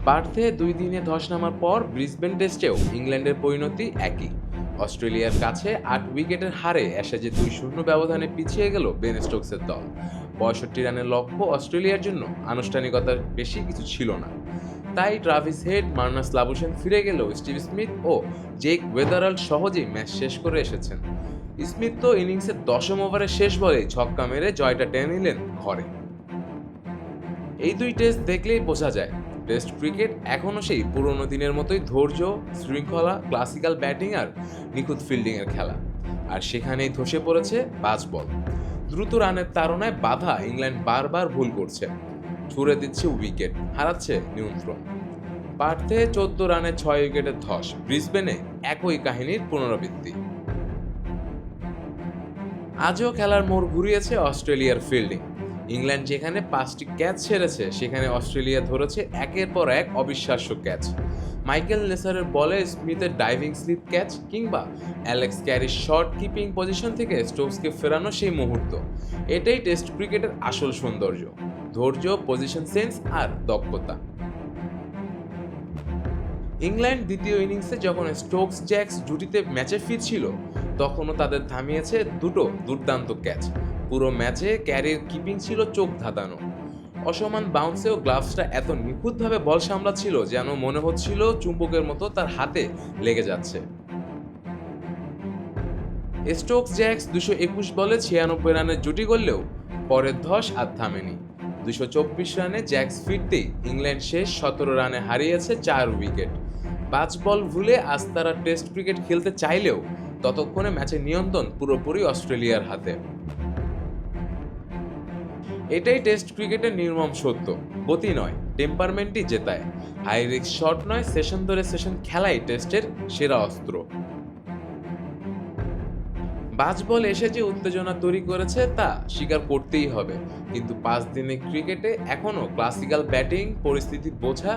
পার্থে ২ দিনে ধস নামার পর ব্রিসবেন টেস্টেও ইংল্যান্ডের পরিণতি একই। অস্ট্রেলিয়ার কাছে ৮ উইকেটের হারে অ্যাশেজে ২-০ ব্যবধানে পিছিয়ে গেল বেন স্টোকসের দল। ৬৫ রানের লক্ষ্য অস্ট্রেলিয়ার জন্য আনুষ্ঠানিকতার বেশি কিছু ছিল না। তাই ট্রাভিস হেড, মার্নাস লাবুশেন ফিরে গেলেও স্টিভ স্মিথ ও জেক ওয়েদারাল্ড সহজেই ম্যাচ শেষ করে এসেছেন। স্মিথ তো ইনিংসের ১০ম ওভারের শেষ বলেই ছক্কা মেরে জয়টা টেনে নিলেন ঘরে। এই দুই টেস্ট দেখলেই বোঝা যায় টেস্ট ক্রিকেট এখনও সেই পুরনো দিনের মতোই ধৈর্য, শৃঙ্খলা, ক্লাসিক্যাল ব্যাটিং আর নিখুঁত ফিল্ডিংয়ের খেলা। আর সেখানেই ধসে পড়েছে বাজ বল। দ্রুত রানের তাড়নায় বাধা ইংল্যান্ড বারবার ভুল করছে, ছুড়ে দিচ্ছে উইকেট, হারাচ্ছে নিয়ন্ত্রণ। পার্থে ১৪ রানে ৬ উইকেটের ধস, ব্রিসবেনে একই কাহিনীর পুনরাবৃত্তি। আজও খেলার মোড় ঘুরিয়েছে অস্ট্রেলিয়ার ফিল্ডিং। ইংল্যান্ড যেখানে ৫টি ক্যাচ ছেড়েছে, সেখানে অস্ট্রেলিয়া ধরেছে একের পর এক অবিশ্বাস্য ক্যাচ। মাইকেল নেসারের বলে স্মিথের ডাইভিং স্লিপ ক্যাচ, কিংবা অ্যালেক্স ক্যারির শর্ট কিপিং পজিশন থেকে স্টোকসকে ফেরানো সেই মুহূর্ত। এটাই টেস্ট ক্রিকেটের আসল সৌন্দর্য, ধৈর্য, পজিশন সেন্স আর দক্ষতা। ইংল্যান্ড দ্বিতীয় ইনিংসে যখন স্টোকস জ্যাক্স জুটিতে ম্যাচে ফিরছিল, তখনও তাদের থামিয়েছে দুটো দুর্দান্ত ক্যাচ। পুরো ম্যাচে ক্যারির কিপিং ছিল চোখ ধাঁধানো। অসমান বাউন্সেও গ্লাভসটা এত নিখুঁতভাবে বল সামলাচ্ছিল যেন মনে হচ্ছিল চুম্বকের মতো তার হাতে লেগে যাচ্ছে। স্টোকস জ্যাক্স ২২১ বলে ৯৬ রানের জুটি করলেও পরের ধস আর থামেনি। ২২৪ রানে জ্যাক্স ফিরতেই ইংল্যান্ড শেষ ১৭ রানে হারিয়েছে ৪ উইকেট। ৫ বল ভুলে আজ তারা টেস্ট ক্রিকেট খেলতে চাইলেও ততক্ষণে ম্যাচের নিয়ন্ত্রণ পুরোপুরি অস্ট্রেলিয়ার হাতে। এটাই টেস্ট ক্রিকেটের নির্মম সত্য, গতি নয়, টেম্পারমেন্টই জেতায়। হাই রিস্ক শট নয়, সেশন ধরে সেশন খেলাই টেস্টের সেরা অস্ত্র। বাজ বল এসে যে উত্তেজনা তৈরি করেছে তা স্বীকার করতেই হবে, কিন্তু ৫ দিনের ক্রিকেটে এখনও ক্লাসিক্যাল ব্যাটিং, পরিস্থিতি বোঝা,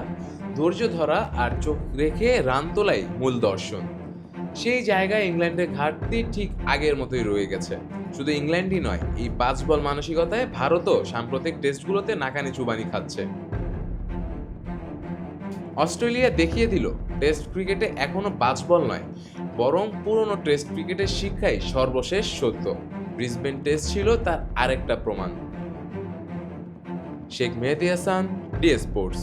ধৈর্য ধরা আর চোখ রেখে রান তোলাই মূল দর্শন। সেই জায়গায় ইংল্যান্ডের ঘাটতি ঠিক আগের মতোই রয়ে গেছে। শুধু ইংল্যান্ডই নয়, এই ৫ বল মানসিকতায় ভারতও সাম্প্রতিক টেস্টগুলোতে নাকানি চুবানি খাচ্ছে। অস্ট্রেলিয়া দেখিয়ে দিল টেস্ট ক্রিকেটে এখনো ৫ বল নয়, বরং পুরনো টেস্ট ক্রিকেটের শিক্ষাই সর্বশেষ সত্য। ব্রিসবেন টেস্ট ছিল তার আরেকটা প্রমাণ। শেখ মেহেদী হাসান, ডি স্পোর্টস।